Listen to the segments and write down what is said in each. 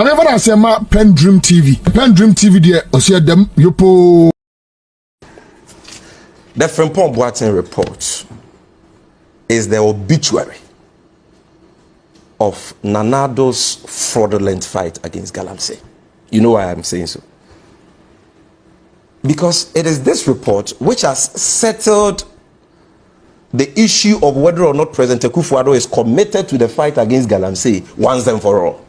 Mama I say ma PENDREAM TV there osia dem yopo. The Frimpong Boateng report is the obituary of Nana Addo's fraudulent fight against Galamsey. You know why I'm saying so? Because it is this report which has settled the issue of whether or not President Akuffo Addo is committed to the fight against Galamsey once and for all.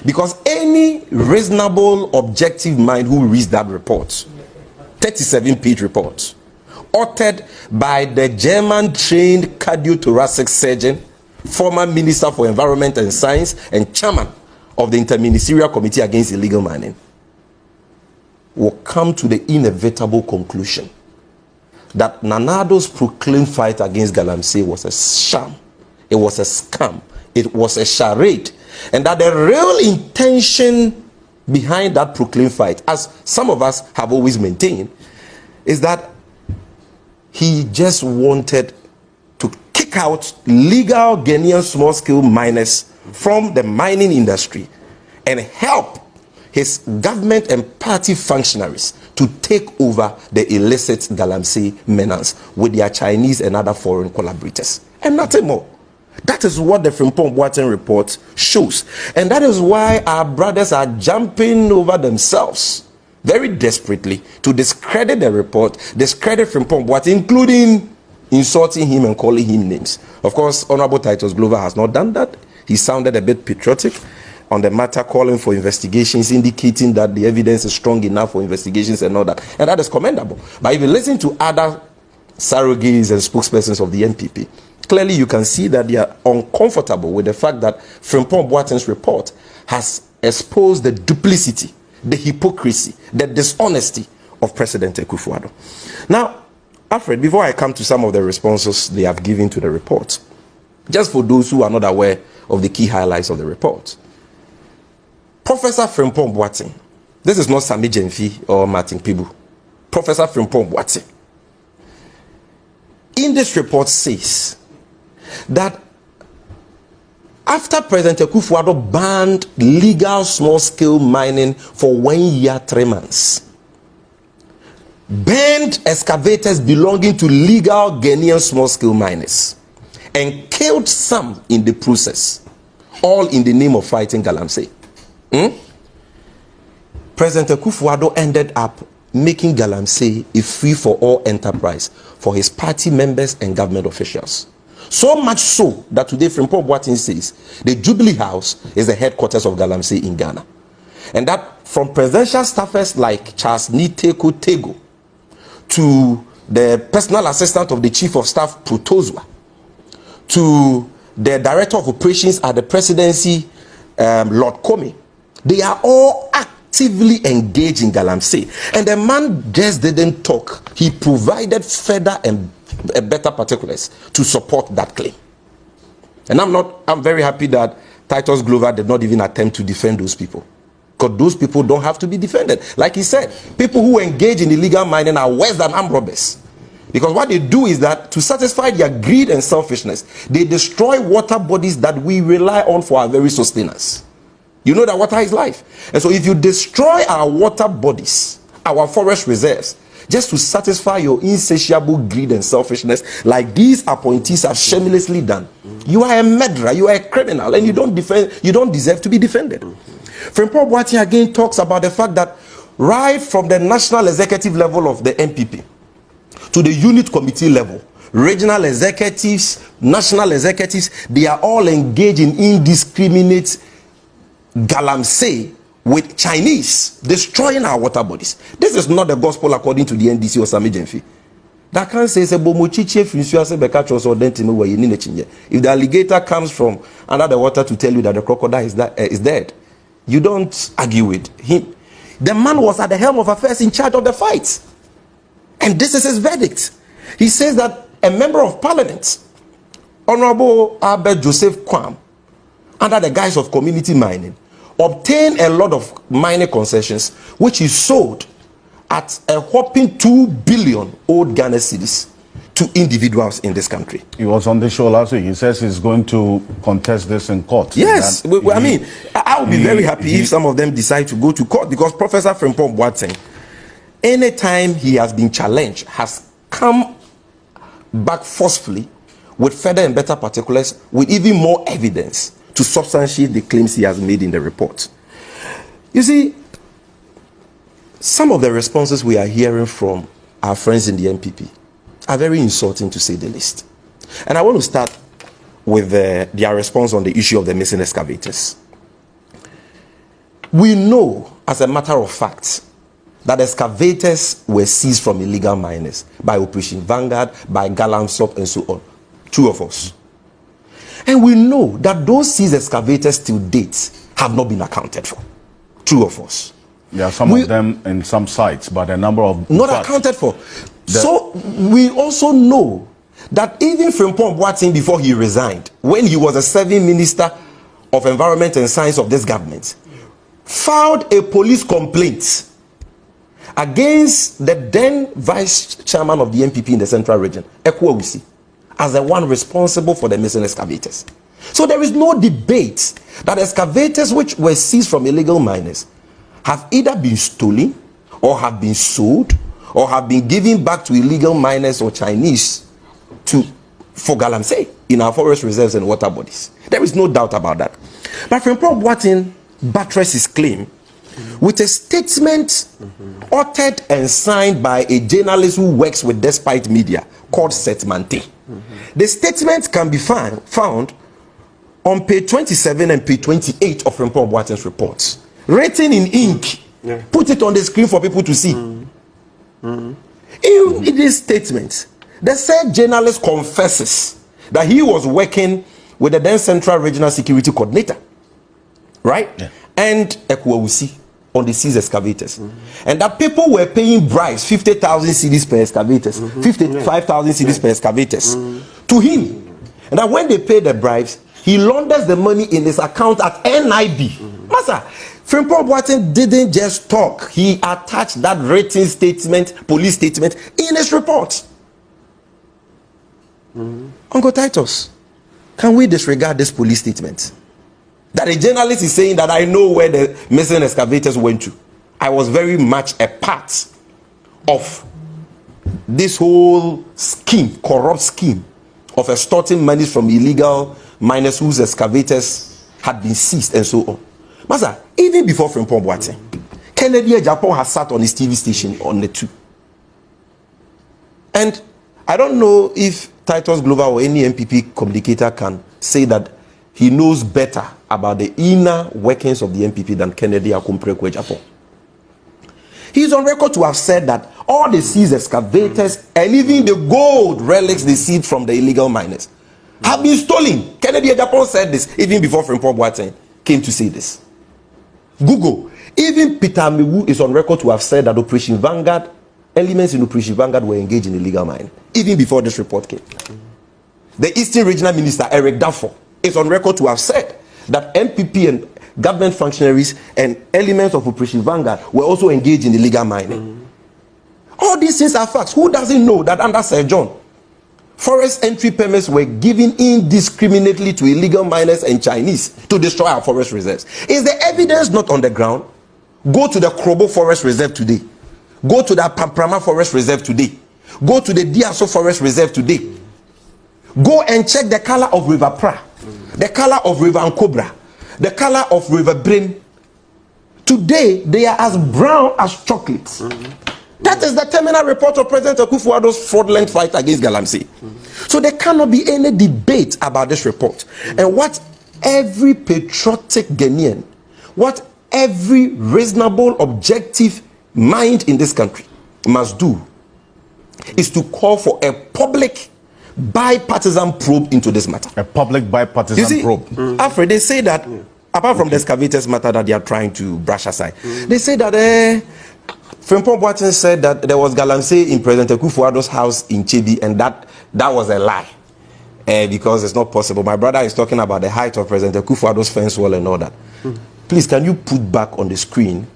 Because any reasonable, objective mind who reads that report, 37-page report, authored by the German-trained cardiothoracic surgeon, former Minister for Environment and Science, and chairman of the Interministerial Committee Against Illegal Mining, will come to the inevitable conclusion that Nana Addo's proclaimed fight against Galamsey was a sham, it was a scam, it was a charade, and that the real intention behind that proclaimed fight, as some of us have always maintained, is that he just wanted to kick out legal Ghanaian small-scale miners from the mining industry and help his government and party functionaries to take over the illicit Galamsey menace with their Chinese and other foreign collaborators. And nothing more. That is what the Frimpong Boateng report shows. And that is why our brothers are jumping over themselves very desperately to discredit the report, discredit Frimpong Boateng, including insulting him and calling him names. Of course, Honorable Titus Glover has not done that. He sounded a bit patriotic on the matter, calling for investigations, indicating that the evidence is strong enough for investigations and all that. And that is commendable. But if you listen to other surrogates and spokespersons of the NPP, clearly you can see that they are uncomfortable with the fact that Frimpong Boateng's report has exposed the duplicity, the hypocrisy, the dishonesty of President Akuffo Addo. Now, Alfred, before I come to some of the responses they have given to the report, just for those who are not aware of the key highlights of the report, Professor Frimpong Boateng, this is not Sammy Gyamfi or Martin Pibu, Professor Frimpong Boateng, in this report says that after President Akuffo Addo banned legal small-scale mining for 1 year, 3 months, banned excavators belonging to legal Ghanaian small-scale miners, and killed some in the process, all in the name of fighting Galamsey. President Akuffo Addo ended up making Galamsey a free-for-all enterprise for his party members and government officials. So much so that today Frimpong Boateng says the Jubilee House is the headquarters of Galamsey in Ghana. And that from presidential staffers like Charles Niteko Tego to the personal assistant of the Chief of Staff Protozwa to the Director of Operations at the Presidency, Lord Comey, they are all actively engaged in Galamsey. And the man just didn't talk. He provided further and better particulars to support that claim. And I'm very happy that Titus Glover did not even attempt to defend those people, because those people don't have to be defended. Like he said, people who engage in illegal mining are worse than armed robbers, because what they do is that to satisfy their greed and selfishness, they destroy water bodies that we rely on for our very sustenance. You know that water is life. And so if you destroy our water bodies, our forest reserves, just to satisfy your insatiable greed and selfishness, like these appointees have shamelessly done, you are a murderer, you are a criminal, and you don't deserve to be defended. Frimpong Boateng again talks about the fact that right from the national executive level of the NPP to the unit committee level, regional executives, national executives, they are all engaged in indiscriminate Galamsey with Chinese, destroying our water bodies. This is not the gospel according to the NDC or Sammy Gyamfi. That can't say, if the alligator comes from under the water to tell you that the crocodile is dead, you don't argue with him. The man was at the helm of affairs in charge of the fight. And this is his verdict. He says that a member of parliament, Honorable Albert Joseph Kwam, under the guise of community mining, obtained a lot of mining concessions, which he sold at a whopping 2 billion old Ghana cedis to individuals in this country. He was on the show last week. He says he's going to contest this in court. Yes, I mean, I'll be very happy if some of them decide to go to court, because Professor Frimpong Boateng, anytime he has been challenged, has come back forcefully with further and better particulars, with even more evidence to substantiate the claims he has made in the report. You see, some of the responses we are hearing from our friends in the NPP are very insulting, to say the least. And I want to start with their response on the issue of the missing excavators. We know, as a matter of fact, that excavators were seized from illegal miners by Operation Vanguard, by Galamsey, and so on. True of us. And we know that those seized excavators till date have not been accounted for. True of us. There are some of them in some sites, but a number of... Not accounted for. So we also know that even Frimpong Boateng, before he resigned, when he was a serving Minister of Environment and Science of this government, filed a police complaint against the then Vice Chairman of the NPP in the Central Region, Akuffo Addo, as the one responsible for the missing excavators. So there is no debate that excavators which were seized from illegal miners have either been stolen, or have been sold, or have been given back to illegal miners or Chinese for Galamsey in our forest reserves and water bodies. There is no doubt about that. But Frimpong Boateng buttressed his claim with a statement authored and signed by a journalist who works with Despite Media called Setmante. The statement can be found on page 27 and page 28 of Frimpong Boateng's reports, written in ink. Put it on the screen for people to see. In this statement, the said journalist confesses that he was working with the then Central Regional Security Coordinator, right? And Akuffo Addo on the seized excavators. And that people were paying bribes, 50,000 cedis per excavators, 55,000 cedis per excavators, to him. And that when they paid the bribes, he launders the money in his account at NIB. Master, Frimpong Boateng didn't just talk. He attached that written statement, police statement, in his report. Uncle Titus, can we disregard this police statement? That a journalist is saying that I know where the missing excavators went to. I was very much a part of this whole scheme, corrupt scheme, of extorting money from illegal miners whose excavators had been seized and so on. Master, even before Frimpong Boateng, Kennedy Japan has sat on his TV station on the 2. And I don't know if Titus Glover or any MPP communicator can say that he knows better about the inner workings of the MPP than Kennedy Japan. He is on record to have said that all the seized excavators and even the gold relics they seized from the illegal miners have been stolen. Kennedy Japan said this even before Frimpong Boateng came to say this. Google. Even Peter Mewu is on record to have said that Operation Vanguard, elements in Operation Vanguard were engaged in illegal mining, even before this report came. The Eastern Regional Minister, Eric Daffo, is on record to have said that MPP and government functionaries and elements of Operation Vanguard were also engaged in illegal mining. All these things are facts. Who doesn't know that under Sir John, forest entry permits were given indiscriminately to illegal miners and Chinese to destroy our forest reserves? Is the evidence not on the ground? Go to the Krobo Forest Reserve today. Go to the Pamprama Forest Reserve today. Go to the Diasso Forest Reserve today. Go and check the color of River Pra, the color of River Ankobra, the color of River Brim. Today, they are as brown as chocolate. That is the terminal report of President Akuffo Addo's fraudulent fight against Galamsey. So there cannot be any debate about this report. And what every patriotic Ghanaian, what every reasonable, objective mind in this country must do is to call for a public bipartisan probe into this matter. A public bipartisan probe. Alfred, they say that, apart from the excavators matter that they are trying to brush aside, they say that Frimpong Boateng said that there was Galamsey in President Akuffo Addo's house in Kybi, and that was a lie. Because it's not possible. My brother is talking about the height of President Akuffo Addo's fence wall and all that. Please, can you put back on the screen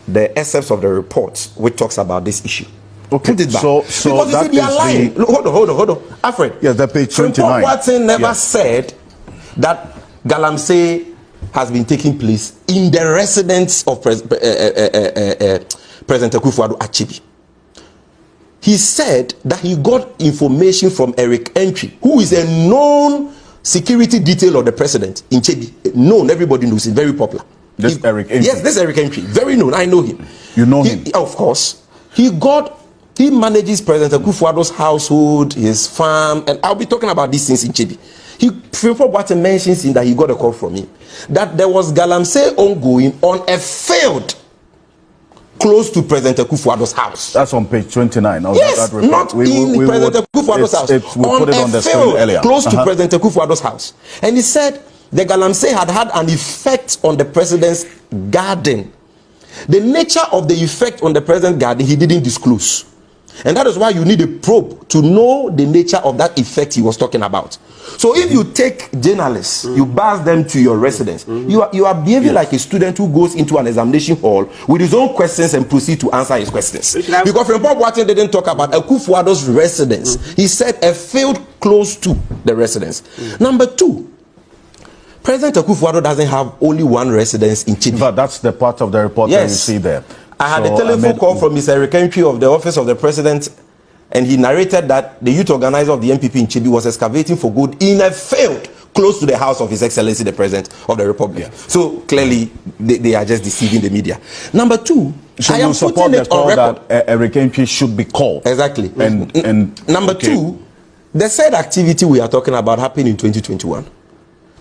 the excerpts of the report which talks about this issue? Okay, put it back. so because that they are lying. the... Hold on. Alfred. Yes, that page 29. Frimpong Boateng never said that Galamsey has been taking place in the residence of President Akuffo Addo at Kybi. He said that he got information from Eric Entry, who is a known security detail of the president in Kybi. Known, everybody knows him, very popular. Eric Entry? Yes, this Eric Entry, very known. I know him. You know him? Of course. He manages President Akuffo Addo's household, his farm, and I'll be talking about these things in Kybi. What mentions in that he got a call from him that there was Galamsey ongoing on a field close to President Akuffo Addo's house. That's on page 29 of yes, that report. not in President Akuffo Addo's house. We put it on the screen earlier. Close to President Akuffo Addo's house. And he said the Galamsey had an effect on the president's garden. The nature of the effect on the president's garden, he didn't disclose. And that is why you need a probe to know the nature of that effect he was talking about. So if you take journalists, you buzz them to your residence, you are behaving like a student who goes into an examination hall with his own questions and proceed to answer his questions. Because Report Watson didn't talk about Akuffo Addo's residence. He said a field close to the residence. Number two, President Akuffo Addo doesn't have only one residence in Kybi. But that's the part of the report that you see there. I had a telephone call from Mr. Eric Entry of the office of the president, and he narrated that the youth organizer of the MPP in Kybi was excavating for gold in a field close to the house of His Excellency the President of the Republic. Yeah. So clearly, they are just deceiving the media. Number two, so I am support the call that Eric Entry should be called. Exactly. And number two, the said activity we are talking about happened in 2021.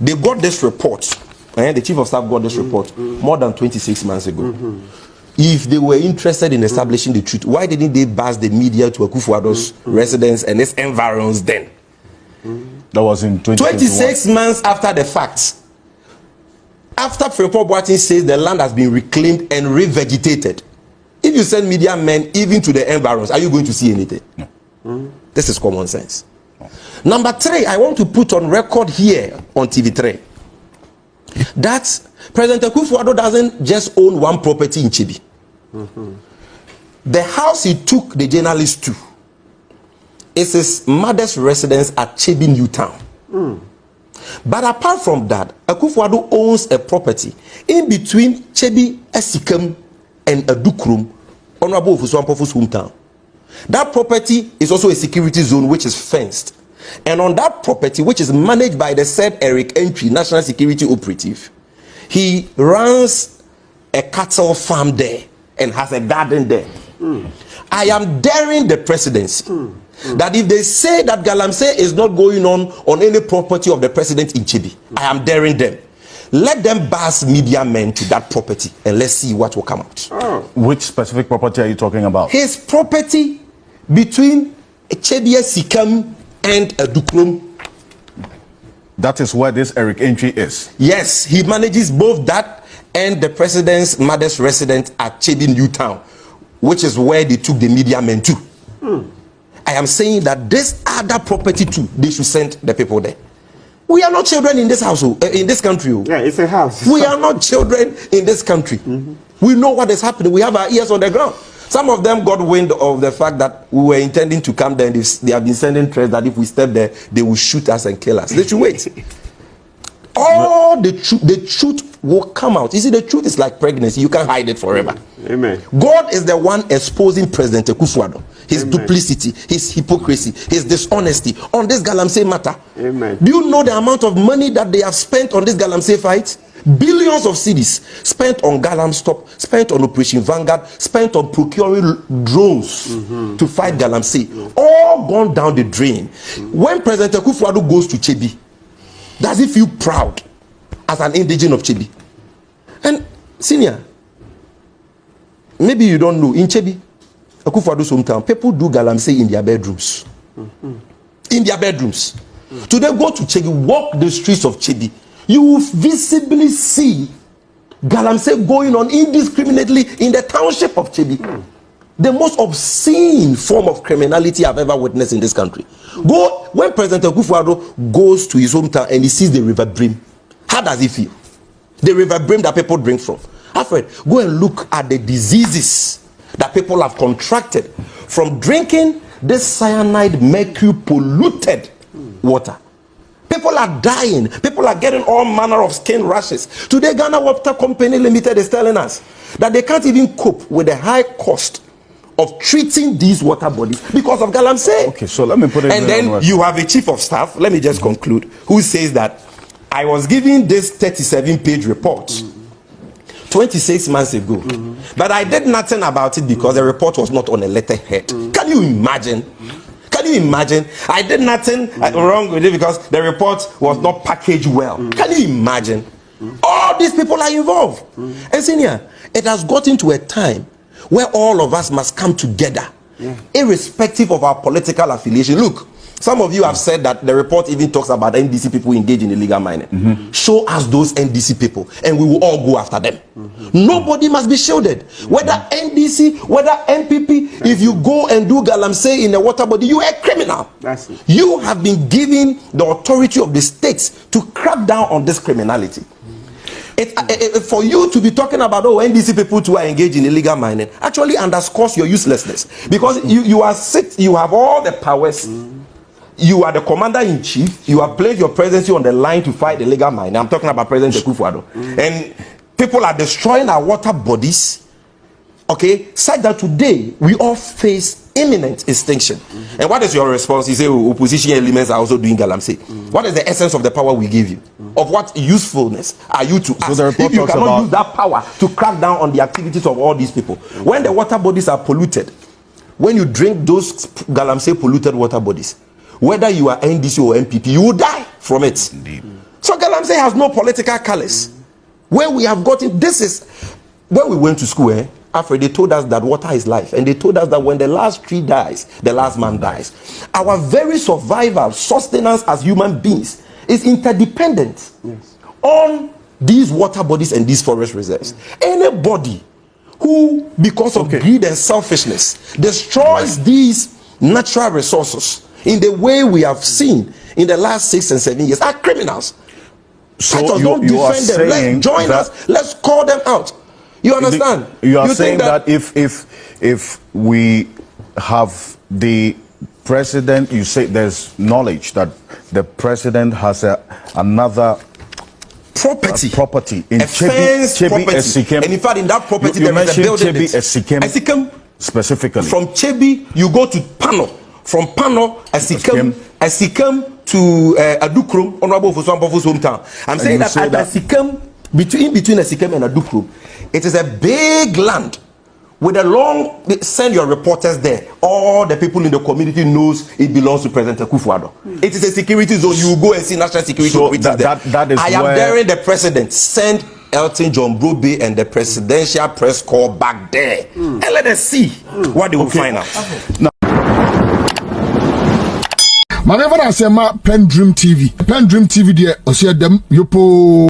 They got this report, and the chief of staff got this report more than 26 months ago. If they were interested in establishing the truth, why didn't they buzz the media to Akuffo Addo's residence and its environs then? That was in 26 months after the fact. After Freeport Boatin says the land has been reclaimed and revegetated, if you send media men even to the environs, are you going to see anything? No. This is common sense. No. Number three, I want to put on record here on TV3 that President Akuffo Addo doesn't just own one property in Kybi. The house he took the journalist to is his mother's residence at Kybi New Town. But apart from that, Akuffo Addo owns a property in between Kybi Esikam and Adukrum, Honorable Ofusu-Ampoffo's hometown. That property is also a security zone which is fenced. And on that property, which is managed by the said Eric Entry, National Security Operative, he runs a cattle farm there and has a garden there. I am daring the presidency that if they say that Galamsey is not going on any property of the president in Kybi, I am daring them. Let them buzz media men to that property and let's see what will come out. Which specific property are you talking about? His property between Kybi Sikam and Adukrum. That is where this Eric Entry is. Yes, he manages both that and the president's mother's residence at Kybi New Town, which is where they took the media men to. I am saying that this other property too, they should send the people there. We are not children in this household, in this country. Yeah, it's a house. We are not children in this country. We know what is happening. We have our ears on the ground. Some of them got wind of the fact that we were intending to come there, and they have been sending threats that if we step there, they will shoot us and kill us. They should wait. All the truth will come out. You see, the truth is like pregnancy. You can't hide it forever. Amen. God is the one exposing President Akuffo Addo. His duplicity, his hypocrisy, his dishonesty on this Galamsey matter. Amen. Do you know the amount of money that they have spent on this Galamsey fight? Billions of cedis spent on Galamstop, spent on Operation Vanguard, spent on procuring drones to fight Galamsey. All gone down the drain. When President Akuffo Addo goes to Kybi, does he feel proud as an indigene of Kybi? And senior, maybe you don't know, in Kybi, Akuffo Addo's hometown, people do Galamsey in their bedrooms. In their bedrooms. Today, go to Kybi, walk the streets of Kybi. You will visibly see Galamsey going on indiscriminately in the township of Kybi. The most obscene form of criminality I've ever witnessed in this country. Go when President Akuffo Addo goes to his hometown and he sees the River Brim. How does he feel? The River Brim that people drink from. Alfred, go and look at the diseases that people have contracted from drinking this cyanide, mercury polluted water. People are dying. People are getting all manner of skin rashes. Today, Ghana Water Company Limited is telling us that they can't even cope with the high cost of treating these water bodies because of Galamsey. Okay, so let me put it. And then you have a chief of staff, let me just conclude, who says that I was given this 37-page report 26 months ago, but I did nothing about it because the report was not on a letterhead. Can you imagine? Can you imagine? I did nothing wrong with it because the report was not packaged well. Can you imagine? All these people are involved. And senior, it has gotten to a time where all of us must come together, irrespective of our political affiliation. Look, some of you have said that the report even talks about NDC people engaged in illegal mining. Show us those NDC people and we will all go after them. Nobody must be shielded. Whether NDC, whether NPP, if you go and do Galamsey in a water body, you are a criminal. You have been given the authority of the states to crack down on this criminality. For you to be talking about NDC people who are engaged in illegal mining actually underscores your uselessness, because you have all the powers. You are the commander-in-chief. You have placed your presidency on the line to fight illegal mining. I'm talking about President Akuffo Addo. And people are destroying our water bodies, okay, such that today we all face imminent extinction. And what is your response? You say opposition elements are also doing Galamsey. What is the essence of the power we give you? Of what usefulness are you to us if you cannot use that power to crack down on the activities of all these people? When the water bodies are polluted, when you drink those Galamsey polluted water bodies, whether you are NDC or MPP, you will die from it. Indeed. So Galamsey has no political colors. Where we have gotten, this is when we went to school, After they told us that water is life, and they told us that when the last tree dies, the last man dies. Our very survival, sustenance as human beings is interdependent on these water bodies and these forest reserves. Anybody who, because of greed and selfishness, destroys these natural resources in the way we have seen in the last 6 and 7 years are criminals. So don't defend them. Let's join us. Let's call them out. You understand? You are saying that if we have the president, you say there's knowledge that the president has another property in Kybi, and in fact in that property there is a building. Kybi, specifically. From Kybi you go to Pano. From Pano, Asikem to Adukrum, Honorable Fosuampofo's hometown. I'm saying that at Asikem, between Asikem and Adukrum, it is a big land with a long. Send your reporters there. All the people in the community knows it belongs to President Akuffo Addo. It is a security zone. You go and see national security. So that is I am daring the president send Elton John Brobe and the presidential press corps back there and let us see what they will find out. Now, Whenever I say my PENDREAM TV, PENDREAM TV, there, I see them, you